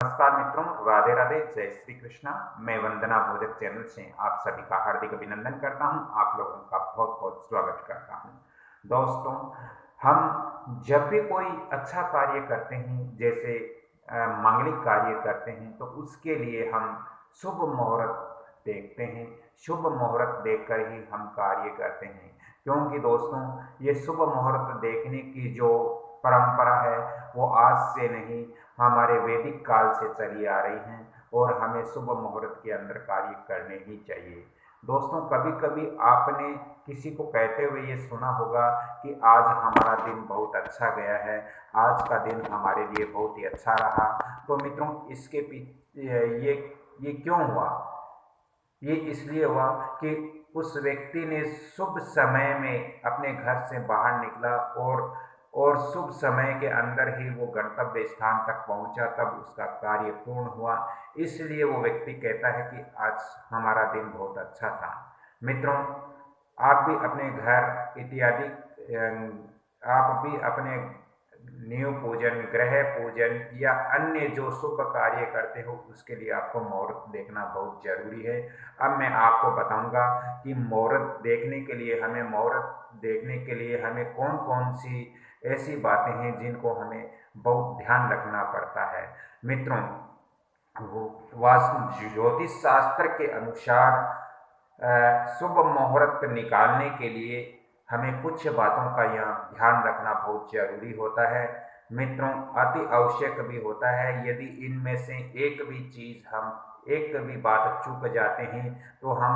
नमस्कार मित्रों, राधे राधे, जय श्री कृष्णा। मैं वंदना भोजक चैनल से आप सभी का हार्दिक अभिनंदन करता हूं। आप लोगों का बहुत बहुत स्वागत करता हूं। दोस्तों, हम जब भी कोई अच्छा कार्य करते हैं, जैसे मांगलिक कार्य करते हैं, तो उसके लिए हम शुभ मुहूर्त देखते हैं। शुभ मुहूर्त देखकर ही हम कार्य करते हैं, क्योंकि दोस्तों ये शुभ मुहूर्त देखने की जो परंपरा है वो आज से नहीं, हमारे वैदिक काल से चली आ रही हैं और हमें शुभ मुहूर्त के अंदर कार्य करने ही चाहिए। दोस्तों, कभी कभी आपने किसी को कहते हुए ये सुना होगा कि आज हमारा दिन बहुत अच्छा गया है, आज का दिन हमारे लिए बहुत ही अच्छा रहा। तो मित्रों, इसके पीछे ये क्यों हुआ? ये इसलिए हुआ कि उस व्यक्ति ने शुभ समय में अपने घर से बाहर निकला और शुभ समय के अंदर ही वो गंतव्य स्थान तक पहुंचा, तब उसका कार्य पूर्ण हुआ। इसलिए वो व्यक्ति कहता है कि आज हमारा दिन बहुत अच्छा था। मित्रों, आप भी अपने घर इत्यादि आप भी अपने नींव पूजन, ग्रह पूजन या अन्य जो शुभ कार्य करते हो, उसके लिए आपको मुहूर्त देखना बहुत जरूरी है। अब मैं आपको बताऊंगा कि मुहूर्त देखने के लिए हमें कौन कौन सी ऐसी बातें हैं जिनको हमें बहुत ध्यान रखना पड़ता है। मित्रों, वो वास्तु ज्योतिष शास्त्र के अनुसार शुभ मुहूर्त निकालने के लिए हमें कुछ बातों का यहाँ ध्यान रखना बहुत जरूरी होता है। मित्रों, अति आवश्यक भी होता है। यदि इनमें से एक भी बात चूक जाते हैं तो हम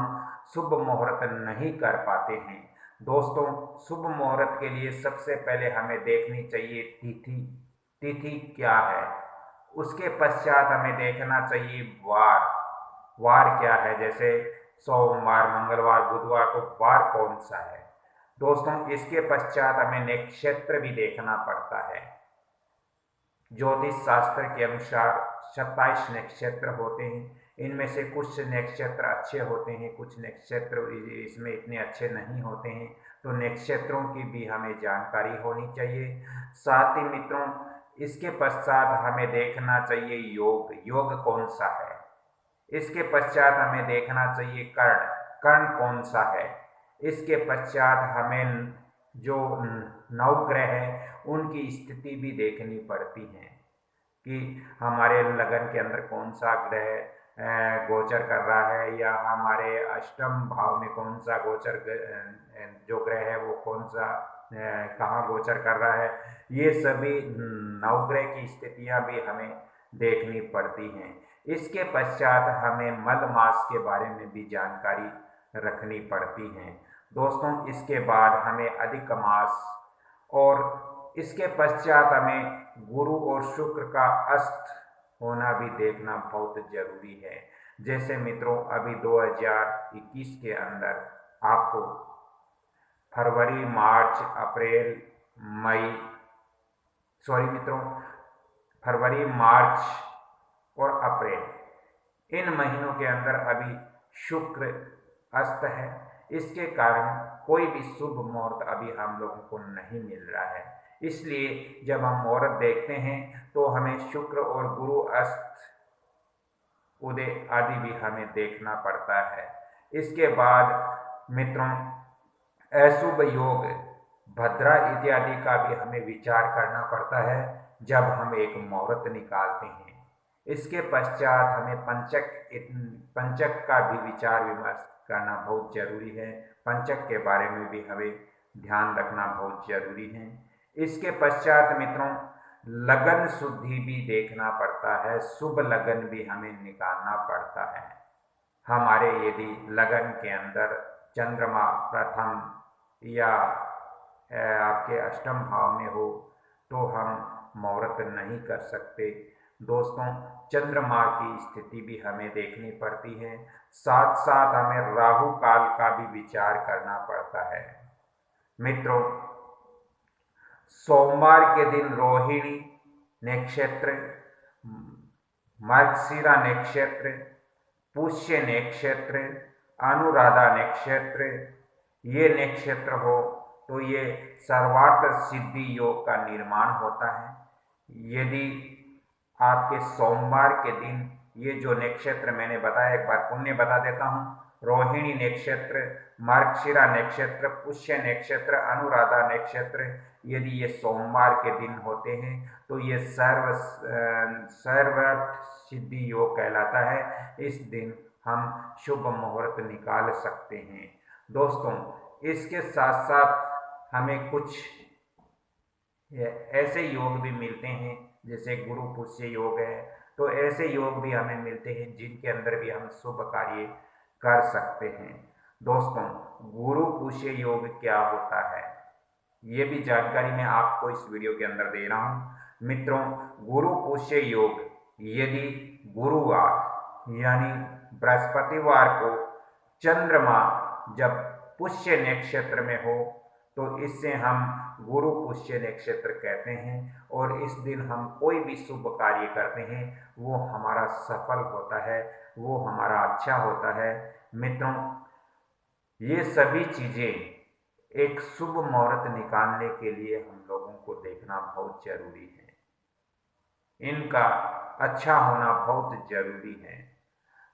शुभ मुहूर्त नहीं कर पाते हैं। दोस्तों, शुभ मुहूर्त के लिए सबसे पहले हमें देखनी चाहिए तिथि। तिथि क्या है? उसके पश्चात हमें देखना चाहिए वार। वार क्या है? जैसे सोमवार, मंगलवार, बुधवार, तो वार कौन सा है? दोस्तों, इसके पश्चात हमें नक्षत्र भी देखना पड़ता है। ज्योतिष शास्त्र के अनुसार 27 नक्षत्र होते हैं। इनमें से कुछ नक्षत्र अच्छे होते हैं, कुछ नक्षत्र इसमें इतने अच्छे नहीं होते हैं। तो नक्षत्रों की भी हमें जानकारी होनी चाहिए। साथ ही मित्रों, इसके पश्चात हमें देखना चाहिए योग। योग कौन सा है? इसके पश्चात हमें देखना चाहिए कर्ण। कर्ण कौन सा है? इसके पश्चात हमें जो नवग्रह है उनकी स्थिति भी देखनी पड़ती है कि हमारे लगन के अंदर कौन सा ग्रह गोचर कर रहा है, या हमारे अष्टम भाव में कौन सा जो ग्रह है वो कौन सा कहाँ गोचर कर रहा है। ये सभी नवग्रह की स्थितियां भी हमें देखनी पड़ती हैं। इसके पश्चात हमें मल मास के बारे में भी जानकारी रखनी पड़ती है। दोस्तों, इसके बाद हमें अधिक मास और इसके पश्चात हमें गुरु और शुक्र का अस्त होना भी देखना बहुत जरूरी है। जैसे मित्रों, अभी 2021 के अंदर आपको फरवरी, मार्च, अप्रैल, मई, सॉरी मित्रों, फरवरी, मार्च और अप्रैल, इन महीनों के अंदर अभी शुक्र अस्त है। इसके कारण कोई भी शुभ मुहूर्त अभी हम लोगों को नहीं मिल रहा है। इसलिए जब हम मुहूर्त देखते हैं तो हमें शुक्र और गुरु अस्त, उदय आदि भी हमें देखना पड़ता है। इसके बाद मित्रों, अशुभ योग, भद्रा इत्यादि का भी हमें विचार करना पड़ता है जब हम एक मुहूर्त निकालते हैं। इसके पश्चात हमें पंचक का भी विचार विमर्श करना बहुत जरूरी है। पंचक के बारे में भी हमें ध्यान रखना बहुत जरूरी है। इसके पश्चात मित्रों, लगन शुद्धि भी देखना पड़ता है। शुभ लगन भी हमें निकालना पड़ता है। हमारे यदि लगन के अंदर चंद्रमा प्रथम या आपके अष्टम भाव में हो तो हम मुहूर्त नहीं कर सकते। दोस्तों, चंद्रमा की स्थिति भी हमें देखनी पड़ती है। साथ साथ हमें राहु काल का भी विचार करना पड़ता है। मित्रों, सोमवार के दिन रोहिणी नक्षत्र, मृगशिरा नक्षत्र, पुष्य नक्षत्र, अनुराधा नक्षत्र, ये नक्षत्र हो तो ये सर्वार्थ सिद्धि योग का निर्माण होता है। यदि आपके सोमवार के दिन ये जो नक्षत्र मैंने बताया, एक बार पुण्य बता देता हूँ। रोहिणी नक्षत्र, मार्गशिरा नक्षत्र, पुष्य नक्षत्र, अनुराधा नक्षत्र, यदि ये सोमवार के दिन होते हैं तो ये सर्वार्थ सिद्धि योग कहलाता है। इस दिन हम शुभ मुहूर्त निकाल सकते हैं। दोस्तों, इसके साथ साथ हमें कुछ ऐसे योग भी मिलते हैं, जैसे गुरु पुष्य योग है, तो ऐसे योग भी हमें मिलते हैं जिनके अंदर भी हम शुभ कार्य कर सकते हैं। दोस्तों, गुरु पुष्य योग क्या होता है, ये भी जानकारी मैं आपको इस वीडियो के अंदर दे रहा हूं। मित्रों, गुरु पुष्य योग यदि गुरुवार यानी बृहस्पतिवार को चंद्रमा जब पुष्य नक्षत्र में हो तो इससे हम गुरु पुष्य नक्षत्र कहते हैं, और इस दिन हम कोई भी शुभ कार्य करते हैं वो हमारा सफल होता है, वो हमारा अच्छा होता है। मित्रों, ये सभी चीजें एक शुभ मुहूर्त निकालने के लिए हम लोगों को देखना बहुत जरूरी है, इनका अच्छा होना बहुत जरूरी है।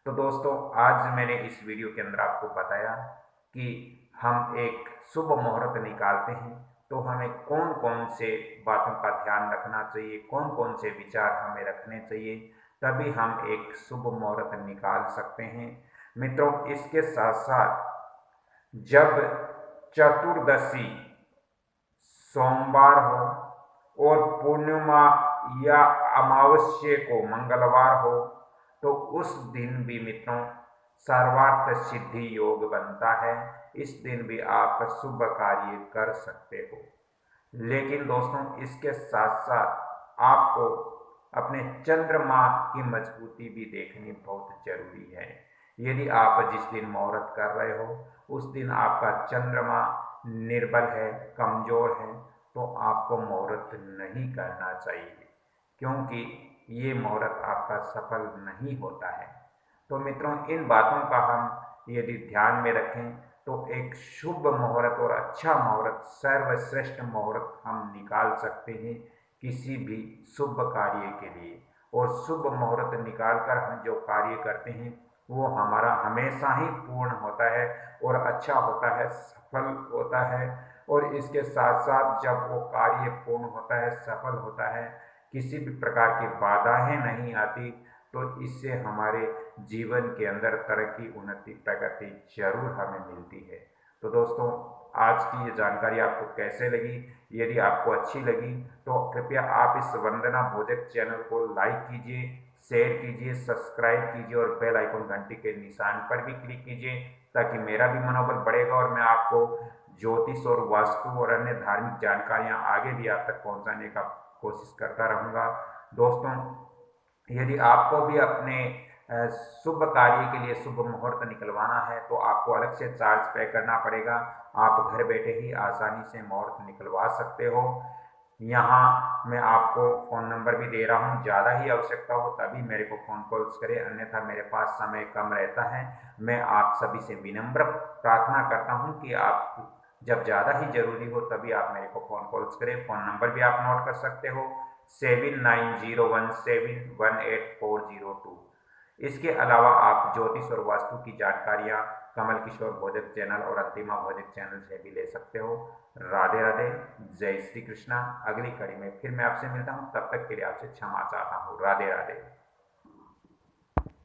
तो दोस्तों, आज मैंने इस वीडियो के अंदर आपको बताया कि हम एक शुभ मुहूर्त निकालते हैं तो हमें कौन कौन से बातों का ध्यान रखना चाहिए, कौन कौन से विचार हमें रखने चाहिए, तभी हम एक शुभ मुहूर्त निकाल सकते हैं। मित्रों, इसके साथ साथ जब चतुर्दशी सोमवार हो और पूर्णिमा या अमावस्या को मंगलवार हो तो उस दिन भी मित्रों सर्वार्थ सिद्धि योग बनता है। इस दिन भी आप शुभ कार्य कर सकते हो। लेकिन दोस्तों, इसके साथ साथ आपको अपने चंद्रमा की मजबूती भी देखनी बहुत जरूरी है। यदि आप जिस दिन मुहूर्त कर रहे हो उस दिन आपका चंद्रमा निर्बल है, कमजोर है, तो आपको मुहूर्त नहीं करना चाहिए, क्योंकि ये मुहूर्त आपका सफल नहीं होता है। तो मित्रों, इन बातों का हम यदि ध्यान में रखें तो एक शुभ मुहूर्त और अच्छा मुहूर्त, सर्वश्रेष्ठ मुहूर्त हम निकाल सकते हैं किसी भी शुभ कार्य के लिए। और शुभ मुहूर्त निकालकर हम जो कार्य करते हैं वो हमारा हमेशा ही पूर्ण होता है और अच्छा होता है, सफल होता है। और इसके साथ साथ जब वो कार्य पूर्ण होता है, सफल होता है, किसी भी प्रकार की बाधाएं नहीं आती, तो इससे हमारे जीवन के अंदर तरक्की, उन्नति, प्रगति जरूर हमें मिलती है। तो दोस्तों, आज की ये जानकारी आपको कैसे लगी? यदि आपको अच्छी लगी तो कृपया आप इस वंदना भोजक चैनल को लाइक कीजिए, शेयर कीजिए, सब्सक्राइब कीजिए और बेल आइकन घंटी के निशान पर भी क्लिक कीजिए, ताकि मेरा भी मनोबल बढ़ेगा और मैं आपको ज्योतिष और वास्तु और अन्य धार्मिक जानकारियां आगे भी आप तक पहुंचाने का कोशिश करता रहूंगा। दोस्तों, यदि आपको भी अपने शुभ कार्य के लिए शुभ मुहूर्त निकलवाना है तो आपको अलग से चार्ज पे करना पड़ेगा। आप घर बैठे ही आसानी से मुहूर्त निकलवा सकते हो। यहाँ मैं आपको फ़ोन नंबर भी दे रहा हूँ, ज़्यादा ही आवश्यकता हो तभी मेरे को फ़ोन कॉल्स करें, अन्यथा मेरे पास समय कम रहता है। मैं आप सभी से विनम्र प्रार्थना करता हूँ कि आप जब ज़्यादा ही ज़रूरी हो तभी आप मेरे को फ़ोन कॉल्स करें। फ़ोन नंबर भी आप नोट कर सकते हो, 7901718402। इसके अलावा आप ज्योतिष और वास्तु की जानकारियाँ कमल किशोर भोजक चैनल और अंतिमा भोजक चैनल से भी ले सकते हो। राधे राधे, जय श्री कृष्णा। अगली कड़ी में फिर मैं आपसे मिलता हूँ, तब तक के लिए आपसे क्षमा चाहता हूँ। राधे राधे।